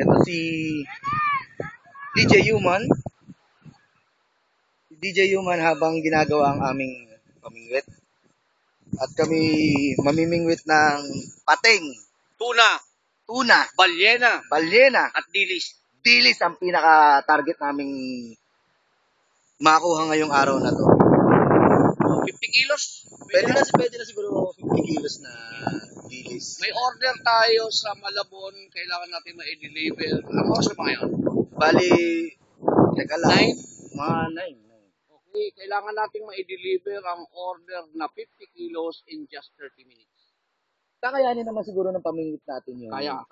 Ito si DJ Human. Si DJ Human habang ginagawa ang aming pamingwit. At kami mamimingwit ng pating, tuna, balyena, at dilis. dilis ang pinaka-target naming makuha ngayong araw na to. 50 kilos. Pwede na siguro 50 kilos na dilis. May order tayo sa Malabon. Kailangan natin ma-deliver. Ano oras ba ngayon? Bali, teka lang. 9? Mga 9. Okay, kailangan natin ma-deliver ang order na 50 kilos in just 30 minutes. Kakayanin naman siguro ng pamingwit natin yun. Kaya.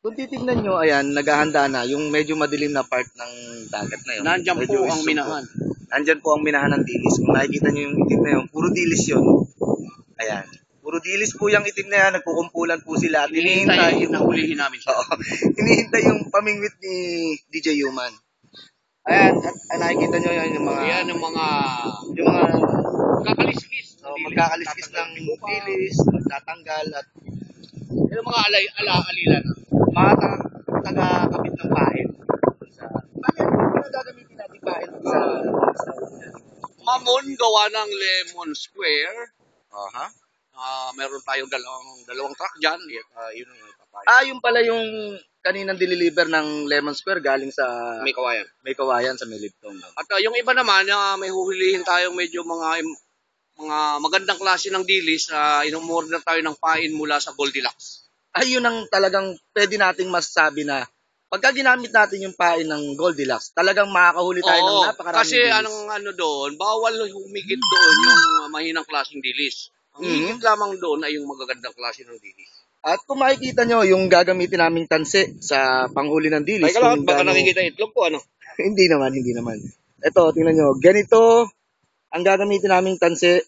Kung titignan nyo, ayan, naghahanda na yung medyo madilim na part ng dagat na yun. Nandiyan po Medyo ang isog minahan. Nandyan po ang minahan ng dilis. Kung nakikita nyo yung itim na yun, puro dilis yun. Ayan. Puro dilis po yung itim na yan. Nagkukumpulan po sila. At hinihintay na hulihin namin. Oo. Hinihintay yung pamingwit ni DJ Human. Ayan. At nakikita nyo yan yung mga... Yan yung mga magkakaliskis. Magkakaliskis ng dilis, magtatanggal at yung mga alilan. mga taga-kapit ng pain. Ano gagamitin natin pain sa Mamon gawa ng Lemon Square. Aha. Meron tayong dalawang truck dyan. Yun yung ipapain. Yung pala yung kaninang diniliver ng Lemon Square galing sa May kawayan. May Kawayan sa Miliptong. At yung iba naman, may huhulihin tayong medyo mga magandang klase ng dilis. Inumorder tayo ng pain mula sa Goldilocks. Yun ang talagang pwede nating masasabi na pagka ginamit natin yung pain ng Goldilocks, talagang makakahuli tayo ng napakaraming kasi dilis. doon, bawal humigit doon yung mahinang klaseng dilis. Ang higit lamang doon ay yung magagandang klase ng dilis. At kung makikita nyo, yung gagamitin naming tanse sa panghuli ng dilis. Baka nakikita itlog ko, ano? Hindi naman. Ito, tingnan nyo. Ganito ang gagamitin naming tanse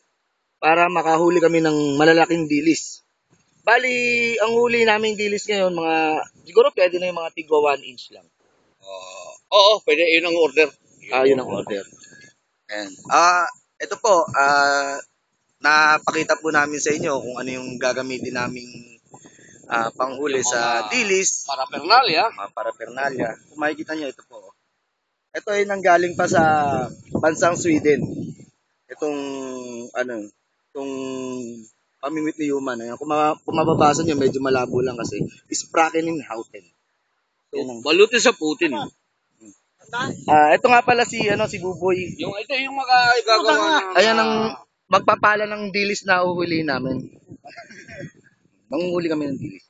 para makahuli kami ng malalaking dilis. Bali, ang huli naming dilis ngayon, siguro pwede na yung mga tigwa 1 inch lang. Oo, pwede. Yun ang order. Yun ang order. Ayan. Ito po, napakita po namin sa inyo kung ano yung gagamitin naming panghuli sa dilis. Paraphernalia. Kung makikita nyo, ito po. Ito ay nanggaling pa sa bansang Sweden. Itong pamingwit ni Human. Ayan. Kung mababasa nyo, medyo malabo lang kasi. Sprakeninghouten. Balutin sa Putin. Ito nga pala si Buboy. Ito yung magagawa ng... Ayan ang magpapala ng dilis na uhulihin namin. Manguhuli kami ng dilis.